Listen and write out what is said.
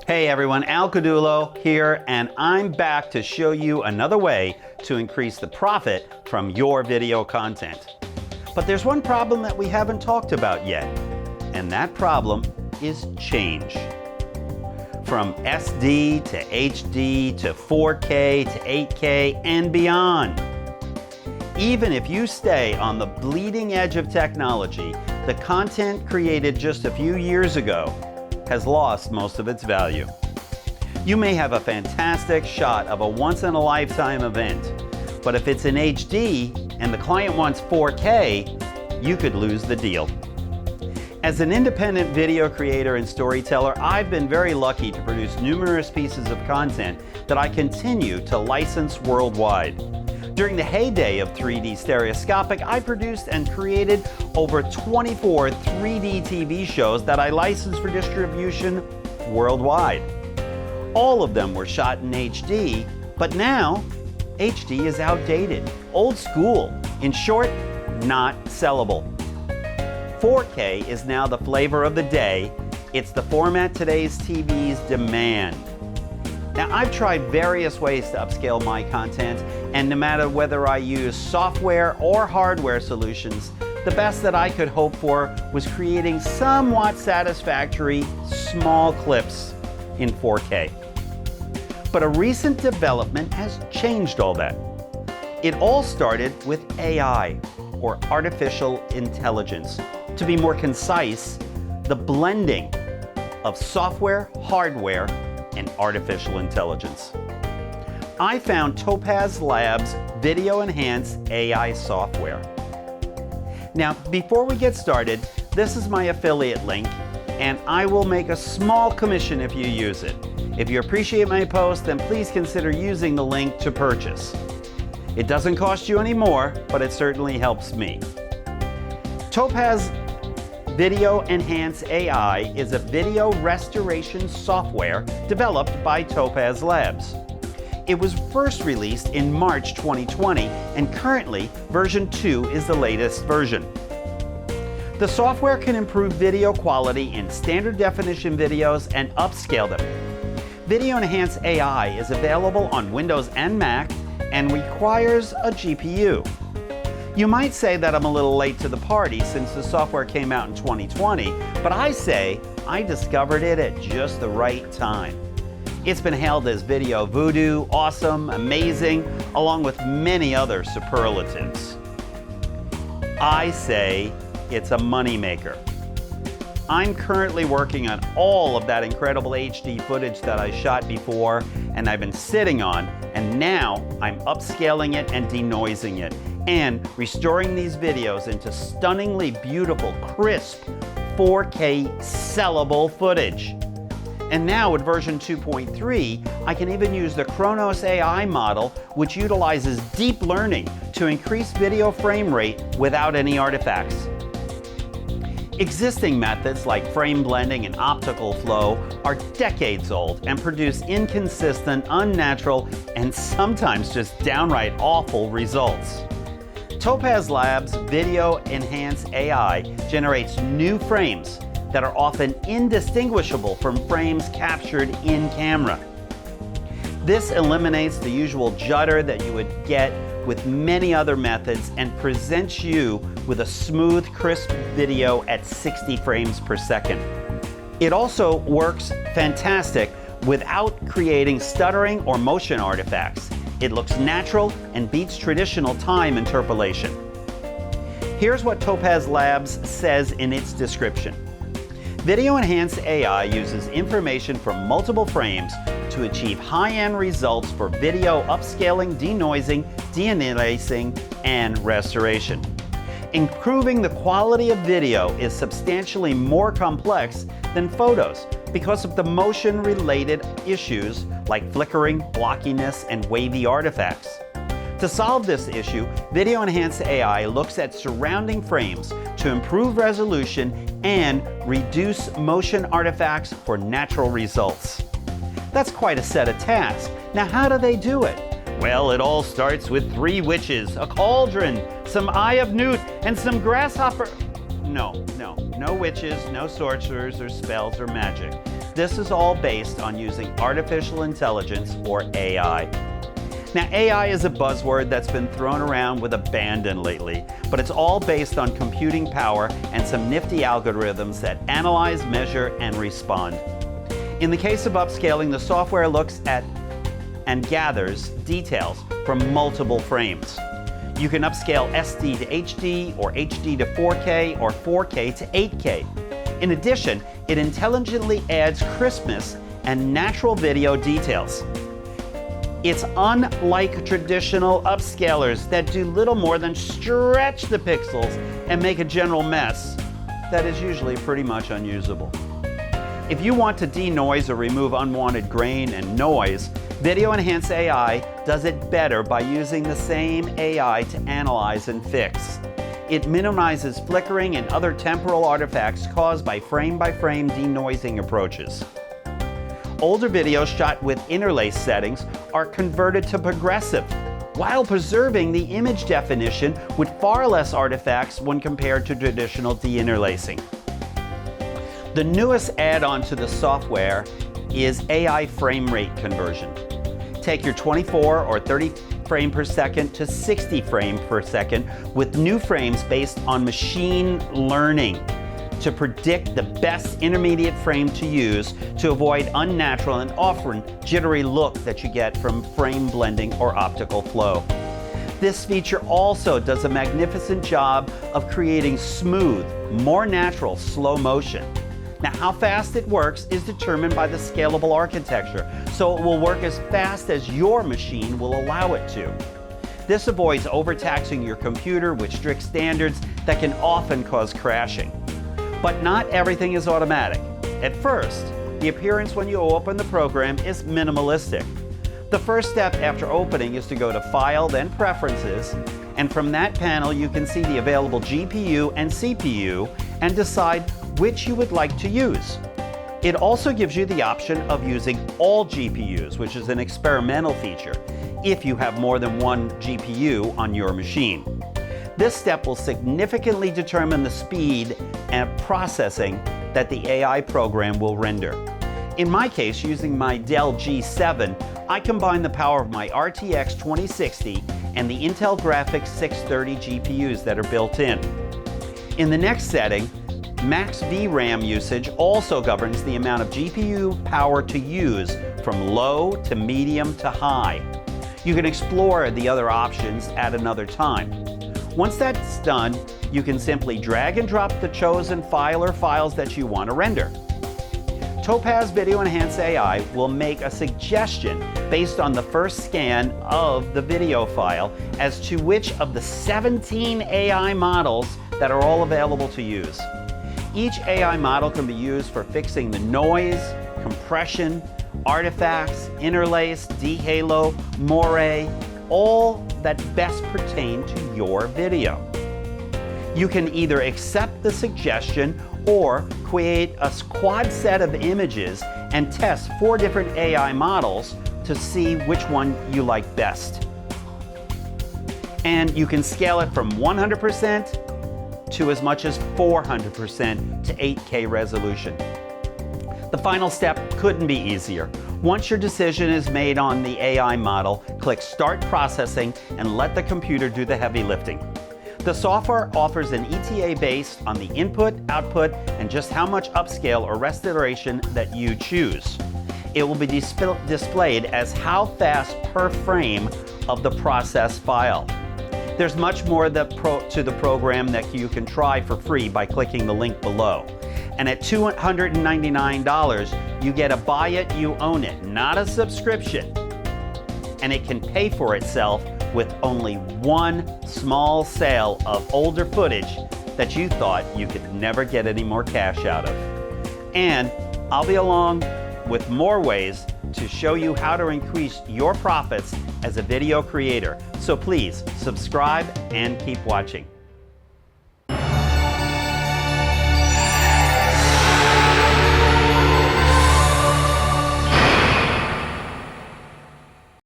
Hey everyone, Caudullo here, and I'm back to show you another way to increase the profit from your video content. But there's one problem that we haven't talked about yet, and that problem is change. From SD to HD to 4K to 8K and beyond. Even if you stay on the bleeding edge of technology, the content created just a few years ago has lost most of its value. You may have a fantastic shot of a once-in-a-lifetime event, but if it's in HD and the client wants 4K, you could lose the deal. As an independent video creator and storyteller, I've been very lucky to produce numerous pieces of content that I continue to license worldwide. During the heyday of 3D stereoscopic, I produced and created over 24 3D TV shows that I licensed for distribution worldwide. All of them were shot in HD, but now HD is outdated, old school, in short, not sellable. 4K is now the flavor of the day. It's the format today's TVs demand. Now, I've tried various ways to upscale my content, and no matter whether I use software or hardware solutions, the best that I could hope for was creating somewhat satisfactory small clips in 4K. But a recent development has changed all that. It all started with AI, or artificial intelligence. To be more concise, the blending of software, hardware, and artificial intelligence. I found Topaz Labs Video Enhanced AI software. Now, before we get started, this is my affiliate link, and I will make a small commission if you use it. If you appreciate my post, then please consider using the link to purchase. It doesn't cost you any more, but it certainly helps me. Topaz Video Enhanced AI is a video restoration software developed by Topaz Labs. It was first released in March 2020, and currently version 2 is the latest version. The software can improve video quality in standard definition videos and upscale them. Video Enhanced AI is available on Windows and Mac and requires a GPU. You might say that I'm a little late to the party since the software came out in 2020, but I say I discovered it at just the right time. It's been hailed as video voodoo, awesome, amazing, along with many other superlatives. I say it's a moneymaker. I'm currently working on all of that incredible HD footage that I shot before and I've been sitting on, and now I'm upscaling it and denoising it, and restoring these videos into stunningly beautiful, crisp, 4K sellable footage. And now with version 2.3, I can even use the Kronos AI model, which utilizes deep learning to increase video frame rate without any artifacts. Existing methods like frame blending and optical flow are decades old and produce inconsistent, unnatural, and sometimes just downright awful results. Topaz Labs Video Enhanced AI generates new frames that are often indistinguishable from frames captured in camera. This eliminates the usual judder that you would get with many other methods and presents you with a smooth, crisp video at 60 frames per second. It also works fantastic without creating stuttering or motion artifacts. It looks natural and beats traditional time interpolation. Here's what Topaz Labs says in its description. Video Enhanced AI uses information from multiple frames to achieve high-end results for video upscaling, denoising, deannulating, and restoration. Improving the quality of video is substantially more complex than photos because of the motion-related issues like flickering, blockiness, and wavy artifacts. To solve this issue, Video Enhanced AI looks at surrounding frames to improve resolution and reduce motion artifacts for natural results. That's quite a set of tasks. Now, how do they do it? Well, it all starts with 3 witches, a cauldron, some eye of newt, and some grasshopper. No. No witches, no sorcerers or spells or magic. This is all based on using artificial intelligence, or AI. Now, AI is a buzzword that's been thrown around with abandon lately, but it's all based on computing power and some nifty algorithms that analyze, measure, and respond. In the case of upscaling, the software looks at and gathers details from multiple frames. You can upscale SD to HD, or HD to 4K, or 4K to 8K. In addition, it intelligently adds crispness and natural video details. It's unlike traditional upscalers that do little more than stretch the pixels and make a general mess that is usually pretty much unusable. If you want to denoise or remove unwanted grain and noise, Video Enhance AI does it better by using the same AI to analyze and fix. It minimizes flickering and other temporal artifacts caused by frame-by-frame denoising approaches. Older videos shot with interlace settings are converted to progressive, while preserving the image definition with far less artifacts when compared to traditional deinterlacing. The newest add-on to the software is AI frame rate conversion. Take your 24 or 30 frame per second to 60 frame per second with new frames based on machine learning to predict the best intermediate frame to use to avoid unnatural and often jittery look that you get from frame blending or optical flow. This feature also does a magnificent job of creating smooth, more natural slow motion. Now, how fast it works is determined by the scalable architecture, so it will work as fast as your machine will allow it to. This avoids overtaxing your computer with strict standards that can often cause crashing. But not everything is automatic. At first, the appearance when you open the program is minimalistic. The first step after opening is to go to File, then Preferences, and from that panel you can see the available GPU and CPU and decide which you would like to use. It also gives you the option of using all GPUs, which is an experimental feature, if you have more than one GPU on your machine. This step will significantly determine the speed and processing that the AI program will render. In my case, using my Dell G7, I combine the power of my RTX 2060 and the Intel Graphics 630 GPUs that are built in. In the next setting, max Vram usage also governs the amount of GPU power to use from low to medium to high. You can explore the other options at another time. Once that's done, you can simply drag and drop the chosen file or files that you want to render. Topaz Video Enhance AI will make a suggestion based on the first scan of the video file as to which of the 17 AI models that are all available to use. Each AI model can be used for fixing the noise, compression, artifacts, interlace, dehalo, moire, all that best pertain to your video. You can either accept the suggestion or create a quad set of images and test 4 different AI models to see which one you like best. And you can scale it from 100% to as much as 400% to 8K resolution. The final step couldn't be easier. Once your decision is made on the AI model, click Start Processing and let the computer do the heavy lifting. The software offers an ETA based on the input, output, and just how much upscale or restoration that you choose. It will be displayed as how fast per frame of the process file. There's much more to the program that you can try for free by clicking the link below. And at $299, you get a buy it, you own it, not a subscription. And it can pay for itself with only one small sale of older footage that you thought you could never get any more cash out of. And I'll be along with more ways to show you how to increase your profits as a video creator. So please subscribe and keep watching.